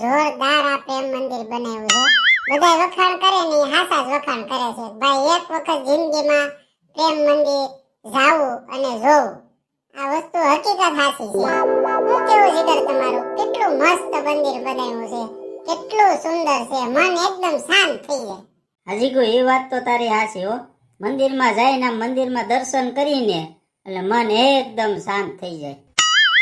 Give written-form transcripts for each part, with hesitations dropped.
જોરદાર આ પ્રેમ મંદિર બનાવ્યું છે. બધા વખાણ કરે ને ઈ હાસા જ વખાણ કરે છે. ભાઈ એક વખત જિંદગીમાં પ્રેમ મંદિર જાવું અને જોવું આ વસ્તુ હકીકત હાસી છે. હું કેવું જીગર તમારું, કેટલું મસ્ત મંદિર બનાવ્યું છે, કેટલું સુંદર છે, મન એકદમ શાંત થઈ જાય. હજી કોઈ એ વાત તો તારી હાચી હો. મંદિરમાં જઈને મંદિરમાં દર્શન કરીને એટલે મન એકદમ શાંત થઈ જાય.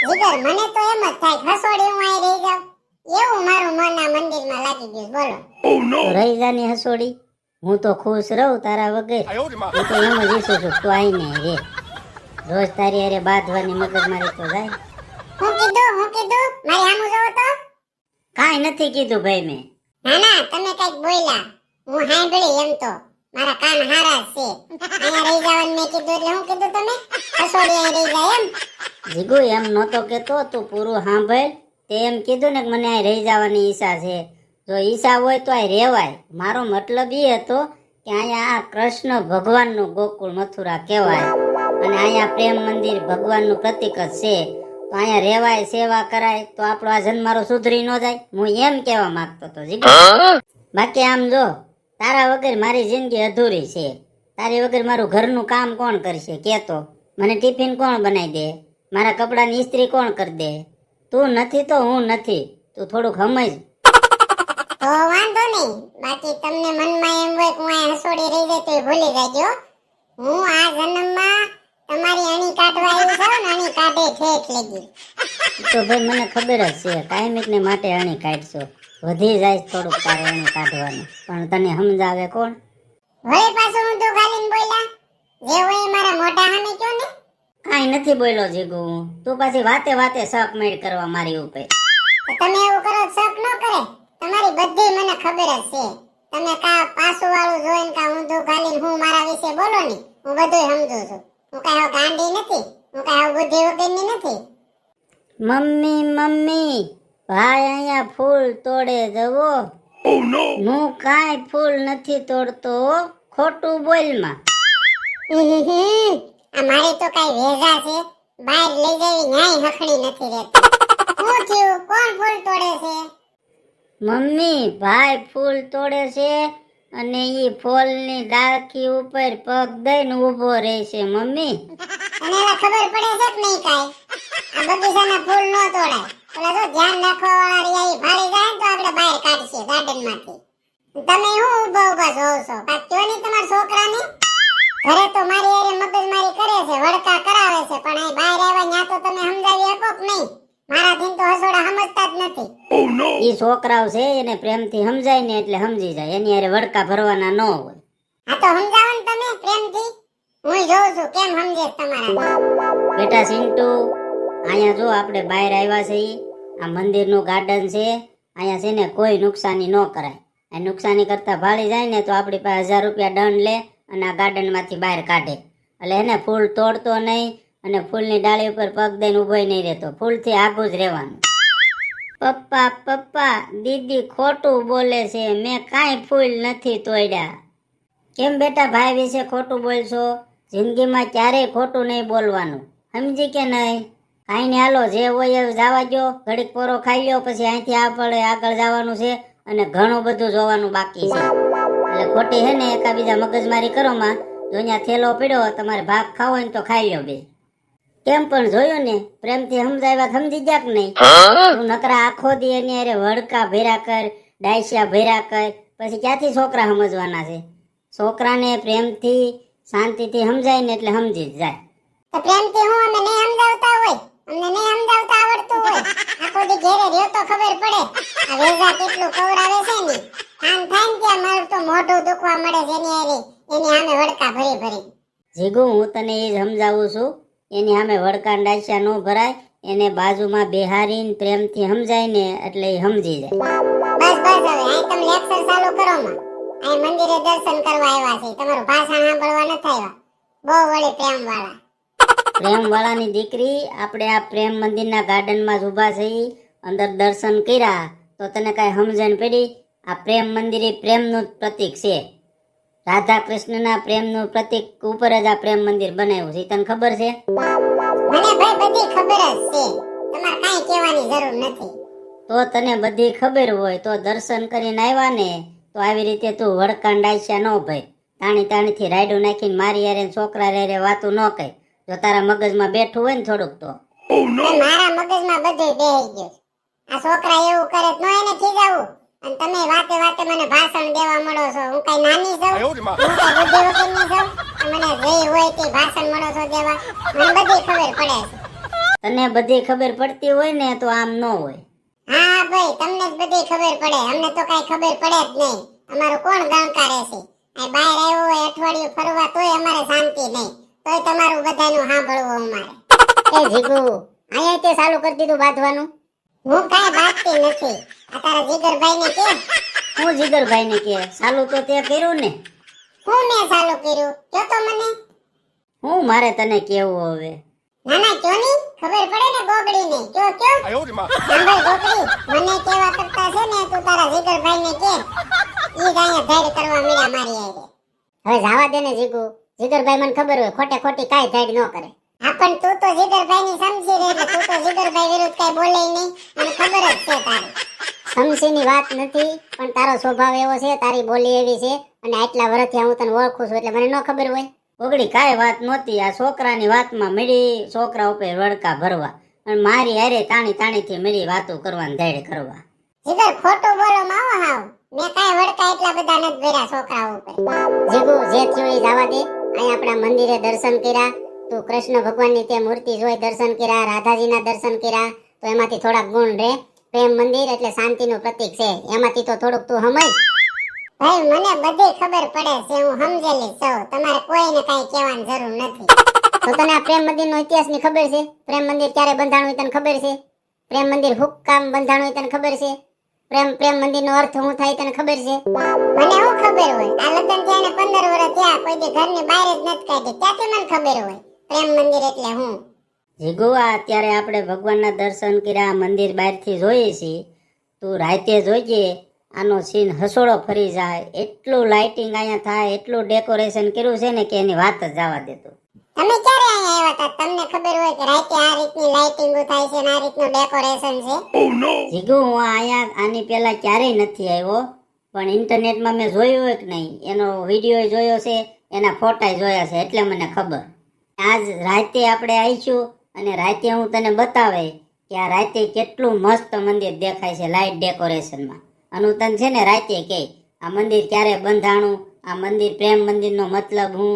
જીગર મને તો એમ જ થાય હસોડી હું અહીં રહી જાઉં, એવું મારું મન આ મંદિરમાં લાગી ગયું. બોલો તો રહી જાની હસોડી, હું તો ખુશ રહું તારા વગર. હું તો એમ જ ઈચ્છું છું તું આઈને રે. રોજ તારી હારે બાંધવાની મગજમારી તો જાય. હું કીધું મારી આમું જોવો તો કાંઈ નથી કીધું ભાઈ મેં. ના ના તમે કઈક બોલ્યા, હું સાંભળી. એમ તો મારા કાન હારા જ છે. અહીંયા રહી જવાનું મેં કીધું એટલે હું કીધું તમે હસોડી અહીં રહી જાય એમ. જીગુ એમ નહોતો કેતો, તું પૂરું સાંભળ. તે એમ કીધું ને કે મને અહીં રહી જવાની ઈચ્છા છે. જો ઈચ્છા હોય તો અહીં રહેવાય. મારો મતલબ એ હતો કે અહીંયા આ કૃષ્ણ ભગવાનનું ગોકુળ મથુરા કહેવાય અને અહીંયા પ્રેમ મંદિર ભગવાનનું પ્રતીક જ છે. તો અહીંયા રહેવાય, સેવા કરાય તો આપણો આ જન્મારો સુધરી ન જાય. હું એમ કહેવા માંગતો હતો જીગુ. બાકી આમ જો તારા વગર મારી જિંદગી અધૂરી છે. તારી વગર મારું ઘરનું કામ કોણ કરશે કેતો? મને ટિફિન કોણ બનાવી દે? મારા કપડાની ઇસ્ત્રી કોણ કરી દે? તું નથી તો હું નથી. તું થોડુંક સમજ. તો વાંધો નહીં, બાકી તમને મનમાં એમ હોય કે હું અહીં હસોડી રહી જાય તો એ ભૂલી જાજો. હું આ જન્મમાં તમારી અણી કાઢવા આવી છું ને અણી કાઢે ઠેઠ લગી. તો ભાઈ મને ખબર જ છે કાયમિક ને માટે અણી કાઢશો. વધી જાય થોડુંક તારે અણી કાઢવાનું, પણ તને સમજાવે કોણ? વળી પાછું હું તો ગાલીને બોલ્યા, જે હોય એ મારા મોઢા સામે કયો ને. કાંઈ નથી બોલ્યો જીગુ. તું પાછી વાતે વાતે શક મેળ કરવા મારી ઉપર. તમે એવું કરો શક ન કરે. તમારી બધી મને ખબર જ છે. તમે કા પાછું વાળું જોઈને કા ઊંધું ગાલીને હું મારા વિશે બોલો ને, હું બધું સમજુ છું. હું કઈ હાવ ગાંડી નથી, હું કઈ હાવ બુદ્ધિ વગરની નથી. મમ્મી ભાઈ અહીંયા ફૂલ તોડે જવો. હું કાંઈ ફૂલ નથી તોડતો, ખોટું બોલમાં. આ મારી તો કઈ વેઝા છે, બહાર લઈ જવી ન્યાય હખણી નથી રહેતી. શું થયું, કોણ ફૂલ તોડે છે? મમ્મી ભાઈ ફૂલ તોડે છે અને ઈ ફૂલની ડાળખી ઉપર પગ દઈને ઊભો રહેશે. મમ્મી અને એલા ખબર પડે છે કે નહીં કાઈ? આ બગીચાના ફૂલ ન તોડાય. ઓલા જો ધ્યાન રાખવા વાળા રિયા ઈ ભાળી જાય તો આપણે બહાર કાઢશે ગાર્ડનમાંથી. તમે હું ઊભા ઊભા જોવ છો? કાક કયો નહીં તમારા છોકરાને. ઘરે તો મારી હારે મગજમારી કરે છે, વડકા કરાવે છે, પણ અહીં બહાર આવ્યા ન્યા તો તમે સમજાવી શકો કે નહીં? મારાથી તો હસોડા સમજતા જ નથી. ઈ છોકરાઓ છે એને પ્રેમથી સમજાય ને એટલે સમજી જાય. એની હારે વડકા ભરવાના ન હોય. આ તો સમજાવો ને તમે પ્રેમથી. હું જોઉં છું કેમ સમજે તમારા. બેટા સિન્ટુ, અહીંયા જો આપણે બહાર આવ્યા છે. આ મંદિરનું ગાર્ડન છે. અહીંયા છે ને કોઈ નુકસાની ન કરાય. આ નુકસાની કરતા ભાળી જાય ને તો આપણી પાસે 1000 રૂપિયા દંડ લે અને આ ગાર્ડનમાંથી બહાર કાઢે. એટલે એને ફૂલ તોડતો નહીં અને ફૂલની ડાળી ઉપર પગ દઈને ઊભો નહીં રહેતો. ફૂલથી આગું જ રહેવાનું. પપ્પા દીદી ખોટું બોલે છે, મેં કાંઈ ફૂલ નથી તોડ્યા. કેમ બેટા ભાઈ વિશે ખોટું બોલશો? જિંદગીમાં ક્યારેય ખોટું નહીં બોલવાનું, સમજી કે નહીં? કાંઈ નહીં, હાલો જે હોય એવું જવા દો. ઘડીક પોરો ખાઈ લ્યો, પછી અહીંથી આપણે આગળ જવાનું છે અને ઘણું બધું જોવાનું બાકી છે. એટલે ખોટી હે ને એકાબીજા મગજમારી કરો માં. જો અહીંયા થેલો પડ્યો, તમારે ભાગ ખાવો હોય ને તો ખાઈ લ્યો બે. કેમ પણ જોયું ને, પ્રેમથી સમજાવ્યા સમજી ગયા કે નહીં? તું નકરા આખો દી એની અરે વડકા ભેરા કર, ડાયસિયા ભેરા કર, પછી ક્યાંથી છોકરા સમજવાના છે? છોકરાને પ્રેમથી શાંતિથી સમજાય ને એટલે સમજી જ જાય. તો પ્રેમથી હું અમે નહીં સમજાવતા હોય, અમને નહીં સમજાવતા આવડતું હોય, આખો દી ઘેરે રહ્યો તો ખબર પડે આ વેઝા કેટલું કવરાવે છે ને. કામ થાય ને ત્યાં મારું તો મોઢું દુખવા મળે છે એની સામે વડકા ભરી ભરી. જીગુ હું તને એ સમજાવું છું, એની સામે વડકા ડાયસિયા ન ભરાય. એને બાજુમાં બેહારીને પ્રેમથી સમજાય ને એટલે એ સમજી જાય. બસ હવે અહીં તમે લેક્ચર ચાલુ કરો માં. અહીં મંદિરે દર્શન કરવા આવ્યા છે, તમારું ભાષણ સાંભળવા નથી આવ્યા. બહુ વળી પ્રેમ વાળાની દીકરી, આપણે આ પ્રેમ મંદિરના ગાર્ડનમાં જ ઊભા છીએ. અંદર દર્શન કર્યા તો તને કાંઈ સમજણ પડી? આ પ્રેમ મંદિર એ પ્રેમનું પ્રતીક છે. રાધા કૃષ્ણના પ્રેમનું પ્રતીક ઉપર જ આ પ્રેમ મંદિર બનાવ્યું છે. તને ખબર છે? મને ભાઈ બધી ખબર જ છે, તમારે કાંઈ કહેવાની જરૂર નથી. તો તને બધી ખબર હોય તો દર્શન કરીને આવ્યા ને તો આવી રીતે તું વડકાન ડાયસ્યા ન ભાઈ. તાણીથી રાયડું નાખીને મારી યારે છોકરા રે વાતું ન કહે. જો તારા મગજમાં બેઠું હોય ને થોડુંક તો. મારા મગજમાં બધું બેહી ગયું. આ છોકરા એવું કરે તો એને ખીજાવું અને તમે વાતે વાતે મને ભાષણ દેવા મળો છો. હું કઈ નાની છું? હું કઈ બુદ્ધિ વગરની છું? મને જે હોય તે ભાષણ મળો છો દેવા. મને બધી ખબર પડે છે. તને બધી ખબર પડતી હોય ને તો આમ ન હોય. હા ભાઈ, તમને જ બધી ખબર પડે, અમને તો કઈ ખબર પડે જ નહીં. અમારું કોણ ગણકાર રહેશે? આ બહાર આવ્યો હોય અઠવાડિયું ફરવા તોય અમારે શાંતિ નહીં, તોય તમારું બધાનું સાંભળવું અમારે. એ જીગુ, અહીંયા તે ચાલુ કરી દીધું બાંધવાનું. હું કાંઈ બાંધતી નથી. આ તારા જીગરભાઈ ને કે. હું જીગરભાઈ ને કે ચાલુ તો તે કર્યું ને. હું મેં ચાલુ કર્યું? કયો તો મને. હું મારે તને કેવું હવે. ના ના, કયો ની ખબર પડે ને ગોગડી ને. કયો સાંભળ ગોગડી, મને કેવા કરતા છે ને તું તારા જીગરભાઈ ને કે. ઈ જ અહીંયા ધૈર્ય કરવા મળ્યા મારી આરે. હવે જવા દે ને જીગુ, જીગરભાઈ મને ખબર હોય ખોટે ખોટી કાંઈ ધાડ ન કરે. હા પણ તું તો જીગરભાઈ ની સમજી રે, એટલે તું તો જીગરભાઈ વિરુદ્ધ કઈ બોલે નહીં. મને ખબર જ છે તારી. સમસીની વાત નથી, પણ તારો સ્વભાવ એવો છે, તારી બોલી એવી છે, અને આટલા વર્ષથી હું તને ઓળખું છું એટલે મને ન ખબર હોય. ઓગળી કાંઈ વાત નહોતી. આ છોકરાની વાતમાં મળી છોકરા ઉપર વડકા ભરવા અને મારી હારે તાણીથી મળી વાતો કરવાની ધાડ કરવા. જીગર ખોટું બોલો માવો હાવ. મેં કાંઈ વડકા એટલા બધા નથી ભર્યા છોકરા ઉપર. જીગુ, જે થયું એ જવા દે. અહીં આપણા મંદિરે દર્શન કર્યા, તું કૃષ્ણ ભગવાનની તે મૂર્તિ જોઈ દર્શન કર્યા, રાધાજીના દર્શન કર્યા, તો એમાંથી થોડાક ગુણ રે. પ્રેમ મંદિર એટલે શાંતિનું પ્રતીક છે, એમાંથી તો થોડુંક તું સમજ. ભાઈ મને બધી ખબર પડે છે, હું સમજેલી છું. તમારે કોઈને કાંઈ કહેવાની જરૂર નથી. તો તને આ પ્રેમ મંદિરનો ઇતિહાસની ખબર છે? પ્રેમ મંદિર ક્યારે બંધાણું હોય તને ખબર છે? પ્રેમ મંદિર હુક્કામ બંધાણું હોય તને ખબર છે? પ્રેમ મંદિરનો અર્થ શું થાય તને ખબર છે? મને શું ખબર હોય? આ લગ્ન થયા ને 15 વર્ષ થયા, કોઈ દી ઘરની બહાર જ નથી કાઢી, ત્યાંથી મને ખબર હોય પ્રેમ મંદિર એટલે હું. જીગુ, અત્યારે આપણે ભગવાનના દર્શન કર્યા, મંદિર બહારથી જોઈએ છીએ. તું રાતે જોઈજે, આનો સીન હસોડો ફરી જાય. એટલું લાઇટિંગ અહીંયા થાય, એટલું ડેકોરેશન કર્યું છે ને કે એની વાત જ જવા દેતું. તમે ક્યારે અહીંયા આવ્યા હતા? તમને ખબર હોય કે રાતે આ રીતની લાઇટિંગ થાય છે ને આ રીતનું ડેકોરેશન છે? જીગુ, હું અહીંયા આની પહેલા ક્યારેય નથી આવ્યો, પણ ઇન્ટરનેટમાં મેં જોયું હોય કે નહીં, એનો વિડીયો જોયો છે, એના ફોટા જોયા છે, એટલે મને ખબર. આજ રાતે આપણે આવીશું અને રાતે હું તને બતાવે કે આ રાતે કેટલું મસ્ત મંદિર દેખાય છે લાઇટ ડેકોરેશનમાં. અને હું તને છે ને રાતે કે આ મંદિર ક્યારે બંધાણું, આ મંદિર પ્રેમ મંદિરનો મતલબ હું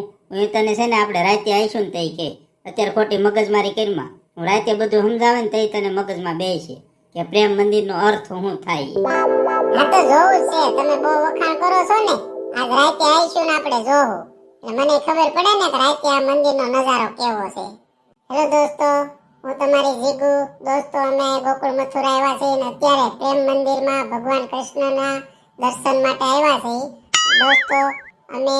તને છે ને આપણે રાતે આવીશું ને તઈ કે. અત્યારે ખોટી મગજમારી કરીમાં હું રાતે બધું સમજાવે ને તઈ તને મગજમાં બેસે કે પ્રેમ મંદિરનો અર્થ શું થાય. હા તો જોવું છે, તમે બહુ વખાણ કરો છો ને. આજ રાતે આવીશું ને આપણે જોવું, એટલે મને ખબર પડે ને કે રાતે આ મંદિરનો નજારો કેવો છે. હેલો દોસ્તો, હું તમારી જીગુ. દોસ્તો, અમે ગોકુળ મથુરા આવ્યા છીએ ને અત્યારે પ્રેમ મંદિરમાં ભગવાન કૃષ્ણના દર્શન માટે આવ્યા છીએ. દોસ્તો, અમે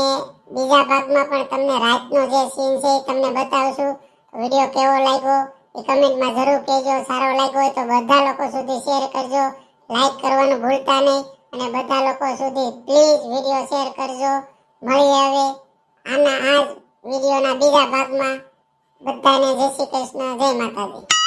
બીજા ભાગમાં પણ તમને રાતનો જે સીન છે એ તમને બતાવશું. વિડીયો કેવો લાગ્યો એ કમેન્ટમાં જરૂર કહેજો. સારો લાગ્યો હોય તો બધા લોકો સુધી શેર કરજો, લાઈક કરવાનું ભૂલતા નહીં, અને બધા લોકો સુધી પ્લીઝ વિડીયો શેર કરજો. મળીએ હવે આના આ જ વિડીયોના બીજા ભાગમાં. બધાને જય શ્રી કૃષ્ણ, જય માતાજી.